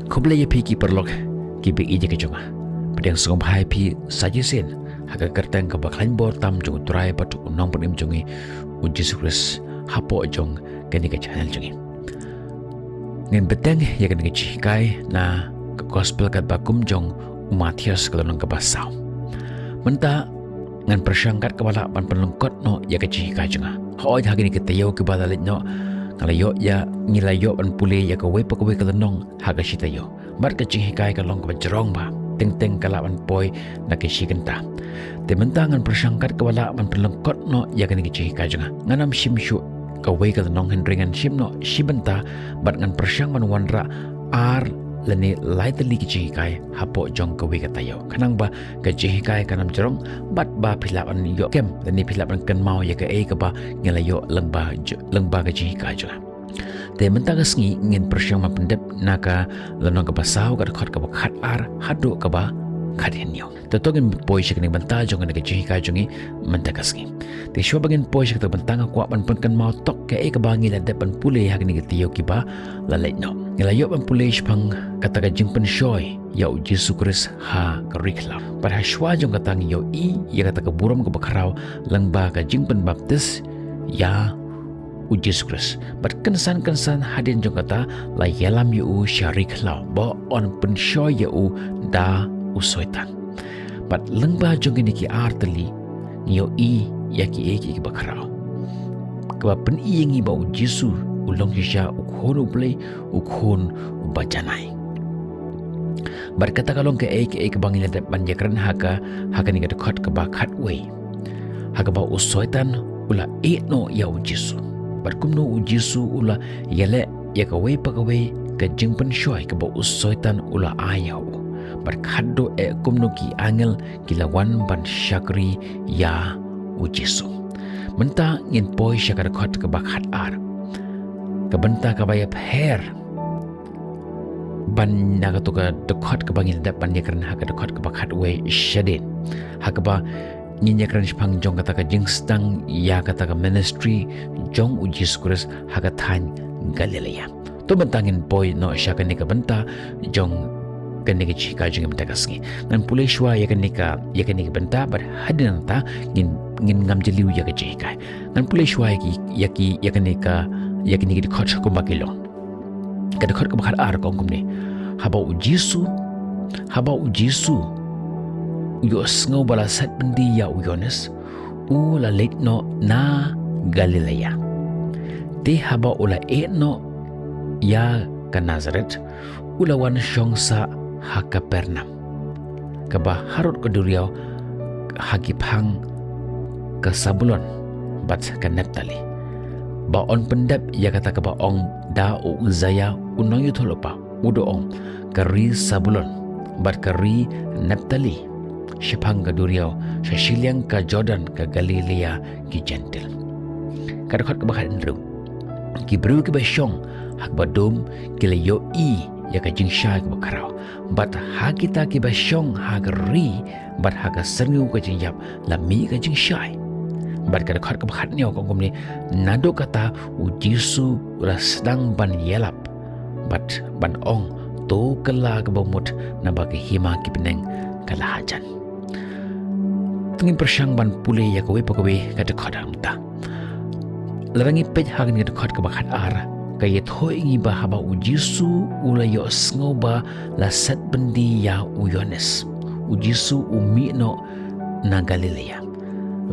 Kobla ya pi ki perlok ki be ije ke jonga. Pedang songom hai pi saja sen. Haga kerteng ke baklan bor tam jong turai patu unong penim jongi uji sukres hapo jong kani ke channel jongi. Ngen beteng ya kani ke cikai na ke gospel kat bakum jong Matius kalau nang ke basau. Menta ngan persangkat kepala pan penlengkot no ya ke cikai jonga. Hoi hagini ke tayo ke badalit no kalau ya ngilayo pan pule ya ke we pakwe ke lenong haga sitayo. Mat ke cikai kalong ke jerong ba. Teng-teng kalawan poi na kisi genta. Te mentangan persangkat kewala man perlengkot no ya kani keci kajanga. Nganam sim syu kawai kata nong hendringan sim no sibenta bat ngan persang man wanra ar leni lai teli keci kai hapo jong kawai kata yo. Kanang ba keci kai kanam jerong bat ba pilapan yo kem leni pilapan ken mau ya ke ke ba ngelayo lengba keci kajanga. Te mentang sengi ngin persiang ma pendep naka lenong ke basau ka khot ka khat ar hadu ka ba khat henyo tetogin poi shik ni banta jong ne ke chi ka jongi mentang sengi te sho bagin poi shik ta bantang kwa ban kan mau tok ke ka bangi la depan pule ha ni ke tiyo ki ba la le no ngila yo ban pule shpang kata ka jing pen shoy ya Yesus Kristus ha ka rikla par ha shwa jong ka tang yo I ya kata ka buram ka bakarau lang ba ka jing pen baptis ya Yesus Kristus. Bat kensan hadin jong kata la yalam yu syarik lau ba on penshoy yu da usoitan. Bat lengba jong ini ki arteli nyo I yaki eki ki bakarau. Keba pen I ngi ba Yesus ulong sya ukhon ublei ukhon ubajanai. Bat kata kalong ke eki bangil de banjakran haka ni kadkhot ke bakhat we. Haka ba usoitan ula no ya Yesus. Berkumno ujisu ula yale ya kawe pakawe ke jengpen shoy ke bau usoitan ula ayau berkado kumno ki angel kilawan ban syakri ya ujisu menta ngin poi syakar khot ke bakhat ar ke benta ka bayap her ban naga to ka dekhot ke bangil dap ban yakran ha ka dekhot ke bakhat we syadin ha ka ba nyinya kran shpang jong kata ka jingstang ya kata ka ministry jong Yesus Kristus haga than Galilea to bentangin boy no syaka ni ka benta jong kani ka chika jong benta kasngi nan pule shwa ya kani ka benta bar hadin ta ngin ngam jeliu ya ka chika nan pule shwa ya kani ka khot ko makilo ka khot ko bakhar ar ko kumni haba Yesus yo sngo bala sat bendi ya Yohanes ula letno na Galilea te haba ula etno ya ka Nazaret ula wan shongsa ha Kapernaum kaba harut keduriau hagipang ke Sabulon bat ka Naphtali ba on pendap ya kata ka ba ong da u Uzaya unong yutholopa udoong kari Sabulon bat kari Naphtali Shipang ka duriau Shashiliang ka Jordan ka Galilea ki gentil kadakot ka bakal ndru ki bru ki basyong hak badum ki layo I ya ka jingsha ka bakarau bat ha kita ki basyong ha ri bat ha ka sengu ka jingyap lami ka jingsha bat kadakot ka bakal niau ka kumni nado kata ujisu ula sedang ban yelap bat ban ong to kala ka bomut na bagi hima ki peneng kalahajan tengin persyang ban pule ya kawe pakawe kata khodam ta larangi pej hagin kata khod ka bakhat ar kaya thoi ngi ba haba Yesus ula yo sngoba la sat bendi ya Yohanes Yesus umi no na Galilea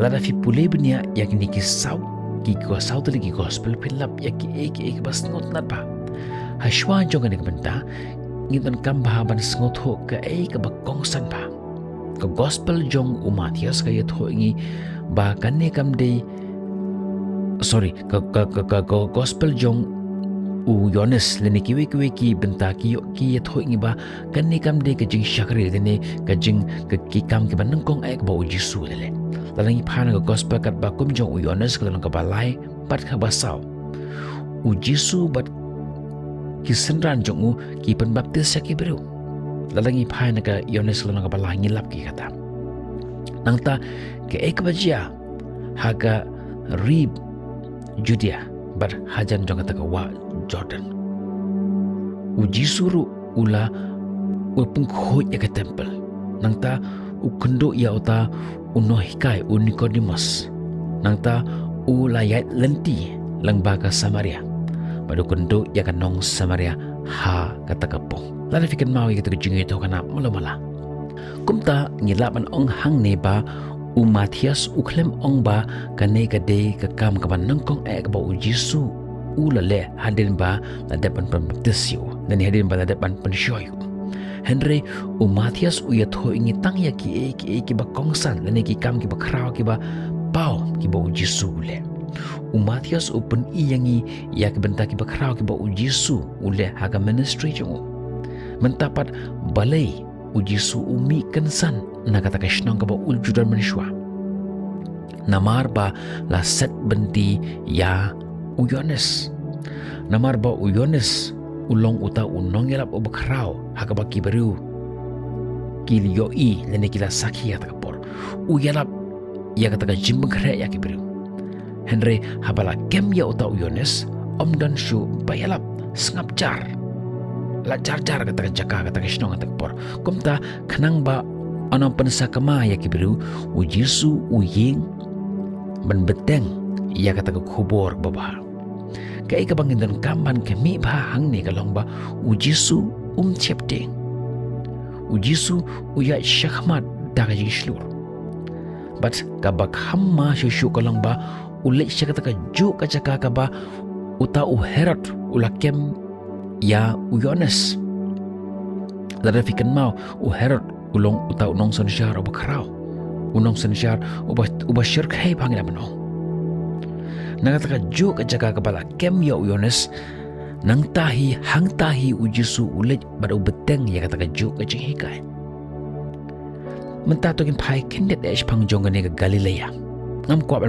lara fi pule benia yakni ki saw ki ko saw tali ki gospel pilap yaki ek bas ngot nat pa hashwa jonga ni benta ngiton kam ba ban sngot ho ka ka bakongsan pa ka gospel jong Matius kaya thoingi ba kanne kam de ka gospel jong Yohanes leni kiwe ki benta ki thoingi ba kanne kam de ka jing shakri de ka jing ki kam ki banengkong ek ba Yesus lele lalangi phana ka gospel kat ba kum jong Yohanes ka ka balai pat ka basau Yesus bat ki senran jong ki penbaptis ki beru lalangi phai na ka Yohanes lana ka balangi lap ki kata nangta ke ek bajia haga rib Judea bar hajan jong kata ka wa Jordan uji suru ula pengkhot ya ke temple nang ta ukendo ya uta unohikai Nicodemus nang ta ulayat lenti lang baga Samaria padu kendo ya kanong Samaria ha kata kapong lada fikan mau kita kejungi itu kana mula-mula kumta ngilapan ong hang neba Matias uklem ong ba kane kade kakam kaban nangkong ba Jisu ulale hadin ba la depan pembaptisyo dan hadin ba la depan pensyoyo Henry Matias uyatho ingi tang ya ki ba kongsan dan ki kam ki ba kraw ki ba pau ki ba Jisu ule Matias upun iyangi ya ki benta ki ba kraw ki ba Jisu ule haga ministry jongo mentapat balai Jisu umi kensan na kata kashnong ka ba uljudan manusia namar ba la set benti ya Yohanes namar ba Yohanes ulong uta unong yalap o bakraw haka ba kibaru kiliyoi lene kila sakhi ya takapor uyalap ya kata ka jimbang kre ya kibaru Henry habala kem ya uta Yohanes omdan shu bayalap sengap jar la jar kata jaka kata kashnong takapor kumta kanang ba anong pensa kama ya kibiru Jisu uying benbeteng ya kata ke kubur baba kai ka bangin dan kamban kami ba hang ni kalong ba Jisu chepting Jisu uya shakhmat daga jislur but kabak hamma shushu kalong ba ulik syakata ka ju ka jaka ka ba uta Herod ulakem ya Yohanes dada fikan mau Herod ulong uta unong sansyar uba kraw unong sansyar uba syirk hai pangila menong nangataka ju ka jaga kabala kem ya Yohanes nang tahi hang tahi Jisu ulit bada ubeteng ya kataka ju ka jinghikai mentatokin pai kindet es pangjong ke Galilea ngam kwa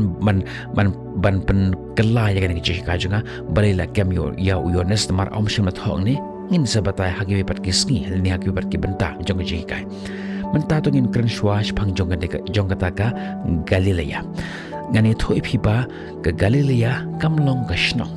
ban pen kelai ya kan ke jinghikai junga balila kem ya Yohanes tamar om shimlat hong ni ngin sabatai hagi pat kisngi ni hagi pat ki benta jong jikai mentato ngin kren shwash phang jong ka jong kata ka Galilea ngani thoi phiba ka Galilea kamlong ka shnong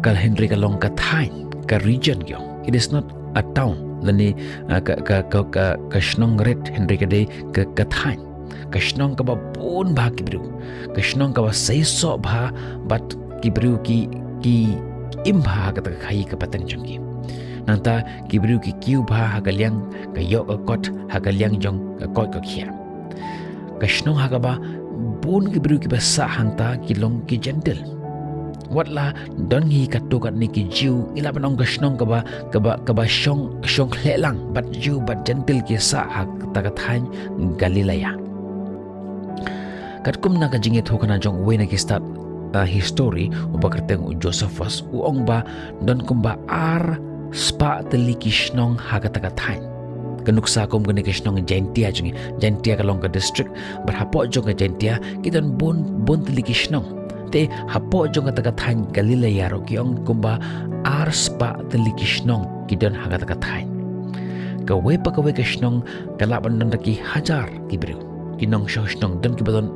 kal Henry ka long ka thai ka region yo it is not a town lani ka shnong red Henry ka de ka thai ka shnong ka ba bon ba kibru ka shnong ka ba saiso ba but kibru ki imba kata khai ka patang jongki nanta kibru ki kiu bha hagalyang ka yo ka kot hagalyang jong ka kot ka khia kashnong hagaba bun kibru ki basa hangta kilong ki gentle watla dongi ka to ka ni ki jiu ila banong kashnong ka ba shong khlelang but jiu but gentle ki sa hak ta ka thain Galilea katkum na ka jingi thokana jong we na ki start history ubakarteng Josephus uong ba don kumba ar spa teli kishnong hagataka thain kanuksa kom gani kishnong Gentia jungi Gentia kalong ka district berhapo jong ka Gentia kidan bon teli kishnong te hapo jong ka taga thain Galilea ro kiong kumba ar spa teli kishnong kidan hagataka thain ka we kishnong kalaban don ki hajar kibru kinong shnong don kibadon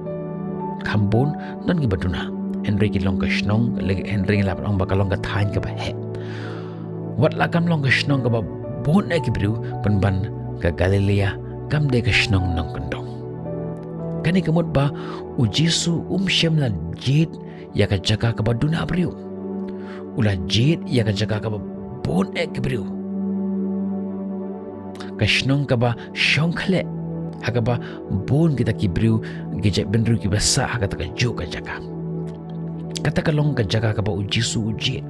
khambun don kibaduna Henry kilong ka shnong Henry ngilap ang bakalong ka thain ka ba he wat la kam long ka shnong ka ba bon e kibru panban ka Galilea kam de ka shnong nong kandong kani kamot ba Jisu shem la jit ya ka jaga ka ba duna briu ula jit ya ka jaga ka ba bon e kibru ka shnong ka ba shongkhle haga ba bon kita kibru gije benru ki ba sa haga ta ka jo ka jaga kata kalong ka jaga ka ba Jisu ujit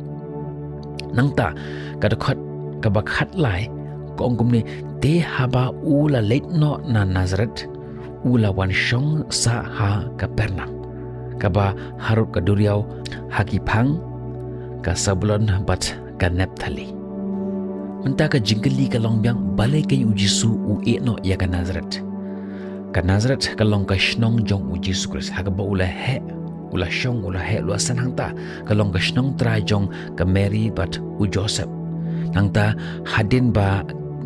nangta kada khat ka ba khat lai ko ongkum ni te haba ula late no na Nazareth ula wan shong sa ha Kapernaum ka ba haruk ka duriau hakipang ka Sabulon bat ka Naphtali menta ka jingkeli ka longbyang balai ka Jisu u no ya ka Nazareth ka long ka shnong jong Jisu Christ ha ka ba ula he ula shong ula he ula san hangta kalong ka shnong tra jong ka Mary bat Joseph nangta hadin ba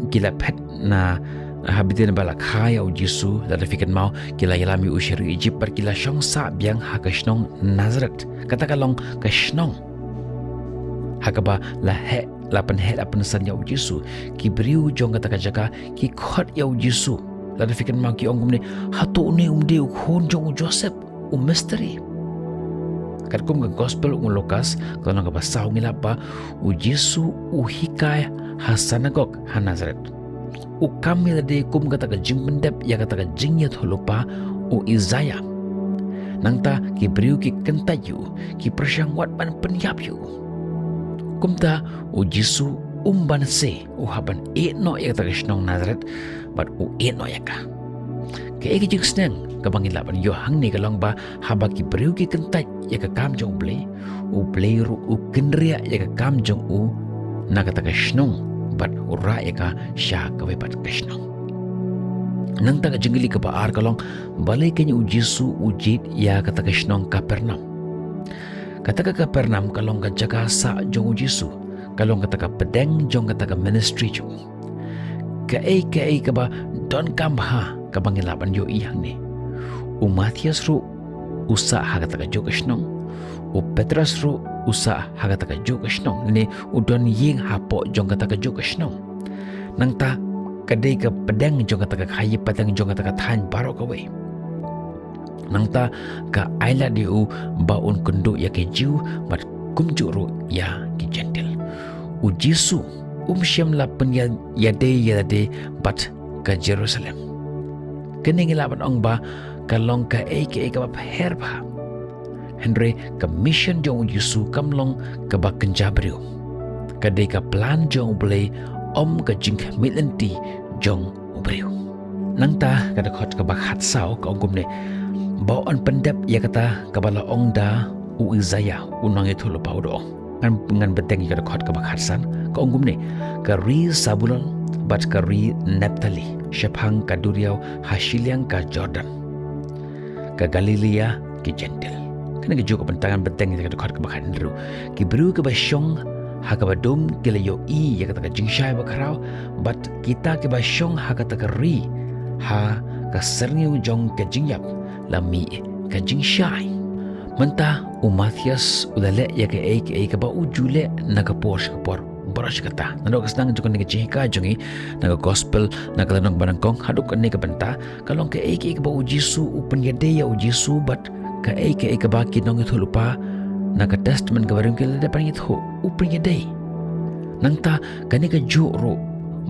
kila pet na habitin ba la khaya Jisu la fikan mau kila yalami ushiri Egypt par kila shong sa biang ha ka shnong Nazareth kata kalong ka shnong ha ka ba la he lapan het lapan san ya Yesu ki beriu jong kata jaka ki khot ya Yesu la fikir ma ki ong ne hatu ne de khon jong Joseph misteri kat kum ke gospel Lukas kalau ka basau ngilapa Yesu hikai hasanagok ha Nazaret kamil de kum kata ka jimbendep ya kata ka jingyat hulupa Isaiah nangta ki beriu ki kentayu ki persyangwat ban penyapyu kumta Yesu umban se haban no ya kata ka shnong Nazaret but no ya ka ke eki jing sneng kabangin laban yo hang ni kalong ba haba ki beriu ki kentaj ya ka kam jong play ru kenria ya ka kam jong na kata ka shnong but ura ya ka sha ka we bat ka shnong nang ta ka jingli ka baar kalong balai kenya Yesu ujit ya kata ka shnong Kapernaum kata ka Kapernaum kalong ka jaga sa jong Yesu kalong kata ka pedeng jong kata ka ministry jong ka ka ba don kam ha kabangin laban yo ihang ni Matias ru usa hagata ka jog shnong Petrus ru usa hagata ka jog shnong ni don ying hapo jong kata ka jog shnong nang ta kadai ka pedang jong kata ka khayi pedang jong kata ka than baro ka we nang ta ka aila di baun kundu ya ke jiu mat kumju ru ya ki gentle Yesu syam la pen ya de bat ka Jerusalem kening laban ong ba kalong ka ka herba Henry ka mission jong Yesu kamlong ka ba kenjabrio kadai ka plan jong blay ka jing milenti jong ubrio nangta kada khot ka ba khatsao ka ongum ne ba on pendep ya kata ka bala ong da Isaiah unang ithul pa udo ngan beteng kada khot ka ba khatsan ka ongum ne ka ri Sabulon bat ka ri Naphtali Shephang ka Duriau Hashiliang ka Jordan ka Galilea ki Gentil kena ke juga pentangan beteng kita khot ka bakhan ru ki bru ka basyong ha ka badum ki le yo ya kata ka jingshai bakrau but kita ke basyong ha kata ka ri ha ka serniu jong ka jingyap lami ka jingshai menta Matias udale ya ke ka ba ujule na ka Porsche ka por barash kata nando kasnang jukon ni chika jongi na gospel na kalanong banangkong haduk ni ka banta kalong ke ka ba Yesu upen yade ya Yesu but ka ka ba kinong ito lupa na ka testament ka barang kila depan ito upen yade nangta kani ka juro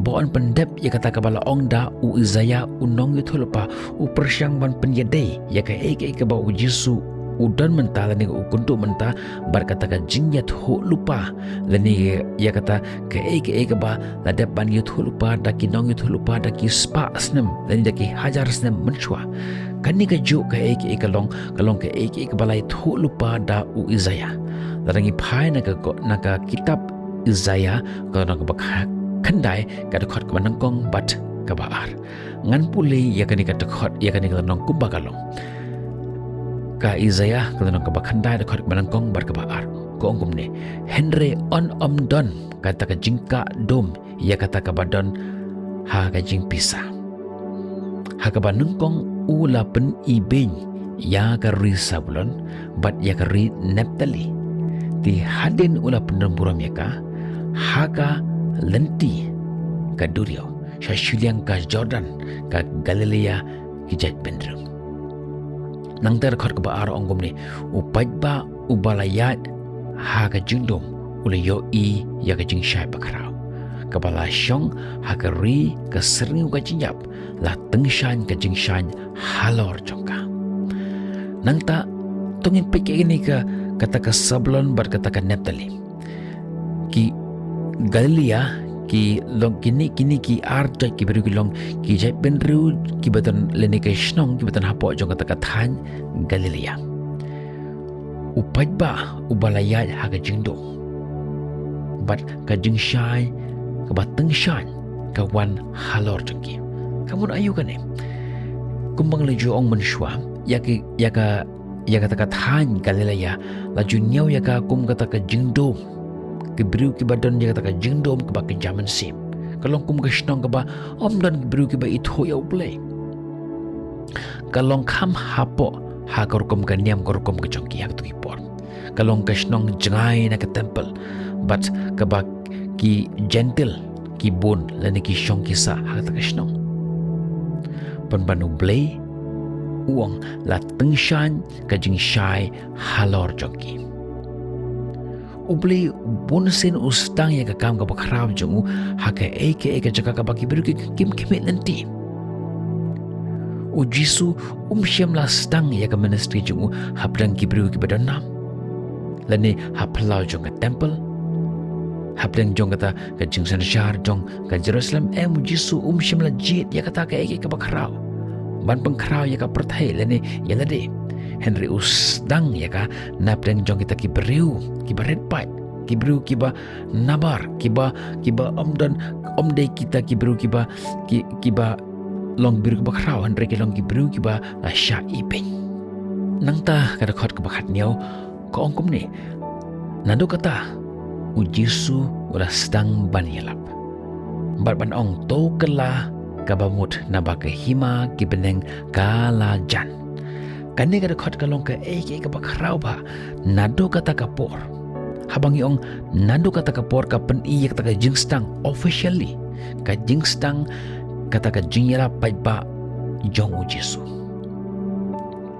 boan pendep ya kata ka bala ong da Isaiah unong ito lupa upersyang ban penyade ya ka ba Yesu udan menta lani ukuntu menta berkata ka jingyat ho lupa lani ya kata ke ba la depan yut ho lupa daki nong yut ho lupa daki spa snem lani daki hajar snem menchwa kani ka ju ka kalong ke balai ho lupa da Isaiah larangi phai na ka kitab Isaiah ka na ka khandai ka khot ka nangkong bat ka baar ngan puli ya kani ka khot ya kani ka nong kumba kalong ka Isaiah kalau ka bakhandai khot manangkong bar ka baar ko ongum ne Henry on don kata ka jingka dom ya kata ka badon ha ka jing pisa ha ka banungkong ula pen ibeng ya ka ri Sabulon bat ya ka ri Naphtali di hadin ula penamburam ya ka ha ka lenti ka Duriau Hashiliang ka Jordan ka Galilea kijat bendrung nang ter khot ka baar ongum ni upajba ubalayat ha ka jingdom ule yo ya ka jing shai bakrao ka bala syong ha ka ri ka serniu ka jingyap la tengshan ka jing shan halor jongka nang ta tongin peke ini ka kata ka Sabulon bar kata ka Naphtali ki Galilea ki long kini ki arja ki beru ki long ki jai benru ki batan leni ka shnong ki batan hapo jong kata kathan Galilea upajba ubalaya ha ka jingdo bat ka jingshai ka bateng shan ka wan halor jongki kamu ayu kan kumbang leju ong menshwa ya kata kathan Galilea laju nyau ya ka kum kata ka jingdo kibru ki badan dia kata ka jingdom ke ba ke jaman sim kalong kum ka shnong ke ba om dan kibru ki ba itho ya uble kalong kham hapo ha kor kum ka niam kor kum ka jongki yak tu ipor kalong ka shnong jangai na ka temple but ka ba ki gentle ki bun lani ki syong kisa hak tak snong penbanu blay uang la tengshan kajing syai halor jongki ublay bunsin ustang ya kakam ka bakrab jongu hak eke jaka ka baki biru kim kimit nanti ujisu syam la stang ya ka ministry jongu haplang ki biru ki badanam lani haplau jong ka temple haplang jong kata ka jingsan syar jong ka Jerusalem ujisu syam la jit ya kata ka eke ka bakrab ban pengkrau ya ka perthai lani ya lade Henry usdang ya ka naplang jong kita ki beriu ki red pipe ki beriu ki ba nabar ki ba omdan omde kita ki beriu ki ba long biru ki ba krau Henry ki long ki beriu ki ba la sha ipeng nang ta kada khot ka bakhat niau ko ongkum ni nando kata ujisu ula stang ban yalap ban ong to kala kabamut naba ke hima ki beneng kala jan kani kada khot kalong ke eke ka bakrau ba nado kata kapor habangi ong nado kata kapor ka pen iyak ta ka jingstang officially ka jingstang kata ka jingyala pai ba jong ujisu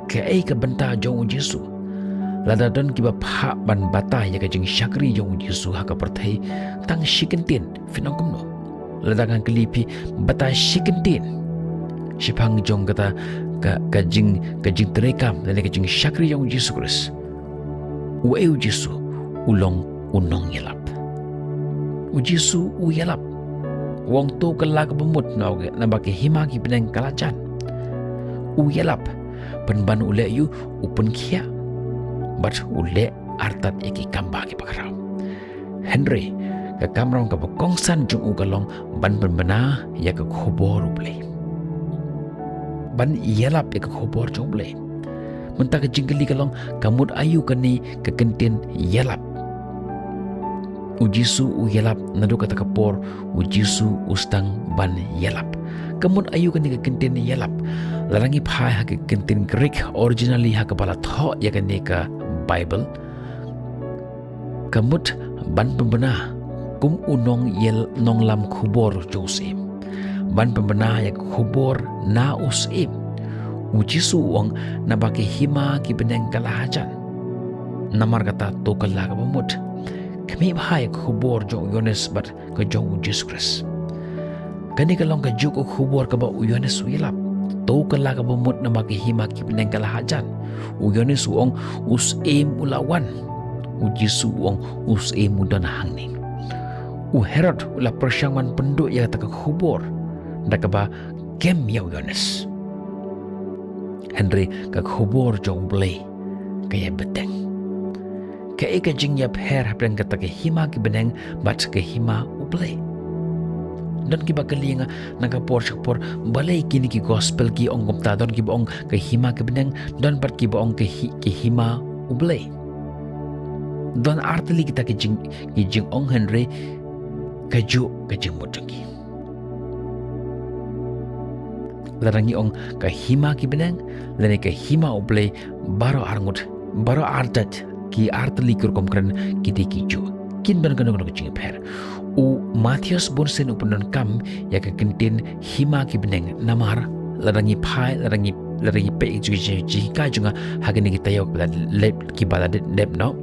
ke eke benta jong ujisu lada don ki ba pha ban bata ya ka jing syakri jong ujisu ha ka perthai tang shikentin finongkumno ledakan kelipi bata shikentin sipang jong kata kajing terekam dan kajing syakri yang Yesus Kristus ueu Yesus ulong unong yelap ujisu uyelap wong to kelak bemut na baki hima ki beneng kalacan uyelap penban ule yu upun kia bat ule artat eki kamba ki bakrau Henry ka kamrong ka kongsan jung ugalong ban benbena ya ka khobor uble ban yelap ya ka khobor jung uble mentah ka jingli kalong kamut ayu kani ka kentin yelap ujisu uyelap nadu kata kapor ujisu ustang ban yelap kamut ayu kani ka kentin yelap larangi phai ha ka kentin Greek originally ha ka bala tho ya kani ka Bible kamut ban pembena kum unong yel nong lam khubor Joseph ban pembena ya khubor na usim ujisu wong na baki hima ki beneng kalahajan namar kata to kala ka bamut kami bahai khubor jo Yones bat ka jo Jesus Christ kani kalong ka juk khubor ka ba Yones wilap to kala ka bamut na baki hima ki beneng kalahajan Yones wong usim ulawan ujisu wong usim mudan hangning Herod ula persyaman penduk yang tak khubor dak ba kem ya Yones Henry ka khubor jong blay kaya beteng kaya ka jing yap her hapren kata ke hima ki beneng bat ke hima ublay dan ki bakalinga naga por balai kini ki gospel ki ong gumta don ki bong ke hima ki beneng don bat ki bong ke hima ublay don artli kita ki jing ong Henry kaju kajing mojoki larangi ong ka hima ki beneng lane ka hima ublay baro arngut baro ardat ki artli kur komkran kiti kiju kin ban kanu kajing per u Matius bonsen upunan kam ya ka kentin hima ki beneng namar larangi phai larangi pe ji ka junga hagani kita yok lep ki bala dep no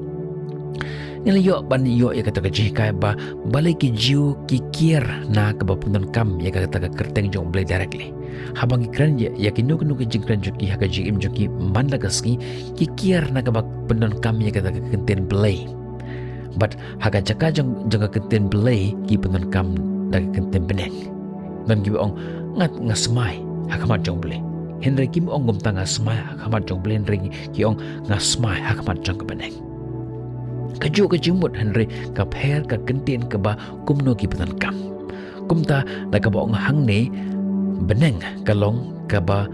nila yo ban yo ya kata kai ba balai ki jiu ki kier na ka bapundan kam ya kata ka kerteng jong blay directly habang ikran ya ki nuk ki jingkran joki ha ka jim joki manda gaski ki kier na ka bapundan kam ya kata ka kenten blay but ha ka jaka jong ka kenten blay ki pundan kam da ka kenten beneng dan ki ong ngat ngasmai ha ka mat jong blay Henry kim ong gum tanga smai ha ka mat jong blay Henry ki ong ngasmai ha ka mat jong ka beneng kaju kajimut Henry ka pher ka kentin ka ba kumno ki petan kam kumta da ka ba ong hang ne beneng kalong ka ba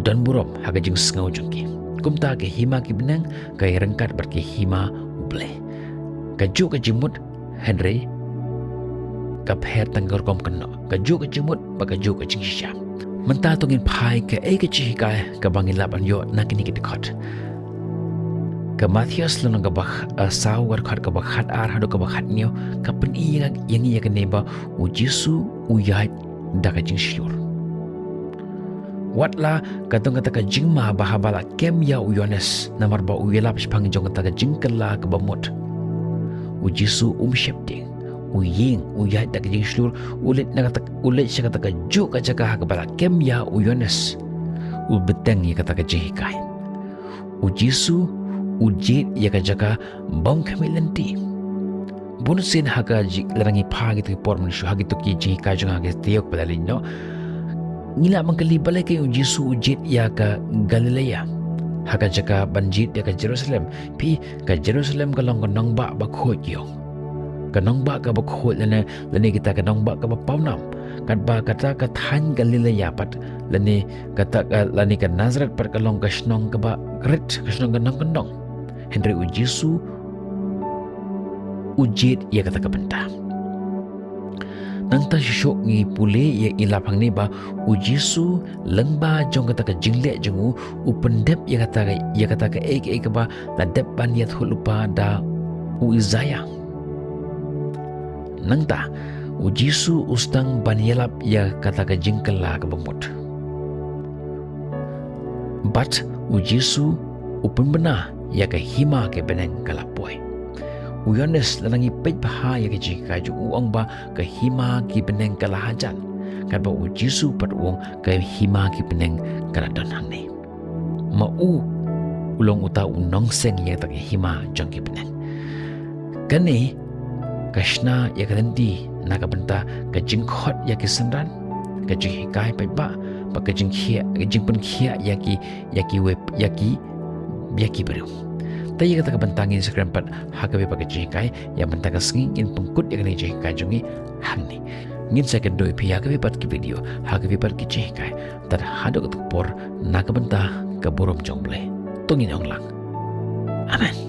dan burom ha ka jing sngau jungki kumta ke hima ki beneng ka rengkat ber ki hima uble kaju kajimut Henry ka pher tanggar kom keno kaju kajimut ba kaju kajing syam menta tongin phai ka e ka chi ka bangin laban yo nakini ki dekot ke Matius lunang kabah sawar khat kabah khat ar hado kabah khat nyo kapen yang iya keneba ujisu uyat daga jing shlur watla katong kata ka jingma bahabala kem ya uyones namar ba uyela pang jong kata ka jingkela ka bamot ujisu shepting uying uyat daga jing shlur ulet siya kata ka ju ka jaga ka bala kem ya uyones ubeteng ya kata ka jihikai ujisu ujit ya ka jaga bam kamilanti bunsin haga larangi pagi tu por manusia hagi tu ki jihikai jong hagi tiok padalinno ngila mangkali balai kay ujisu ujit ya ka Galilea haga jaga banjit ya ka Jerusalem pi ka Jerusalem ka long kanong ba khot yong kanong ba ka khot lane kita kanong ba ka paunam kan ba kata ka than Galilea pat lane kata lane ka Nazareth par ka long ka snong ka ba gret ka snong ka kanong Henry ujisu ujit ya kata ka benta nang ta syok ngi pule ya ilapang ni ba ujisu lengba jong kata ka jingle jengu upendep ya kata ka ek ba la depan ya thulupa da uizaya nang ta ujisu ustang banyelap ya kata ka jingkela ka bamut but ujisu upun bena ya ka hima ke beneng kalapoy uyones lanangi pej bahaya ke jika ju uang ba ke hima ki beneng kalahajan kan ba ujisu pat uang ke hima ki beneng kaladon hang ni ma ulong uta unong seng ya tak hima jong ki beneng kani kashna ya kalandi naga benta ke jingkhot ya ki sendran ke jikai pej ba ke jingkhia ke jingpen khia ya ki web ya ki beru tayi kata ka bentangin Instagram pat hakabe pakai jikai yang bentang sengin pengkut yang ni jikai jongi hang ni ngin second doi pi hakabe pat ki video hakabe pat ki jikai tar hado ka por na ka benta ka borom jongle tungin ong lang amen.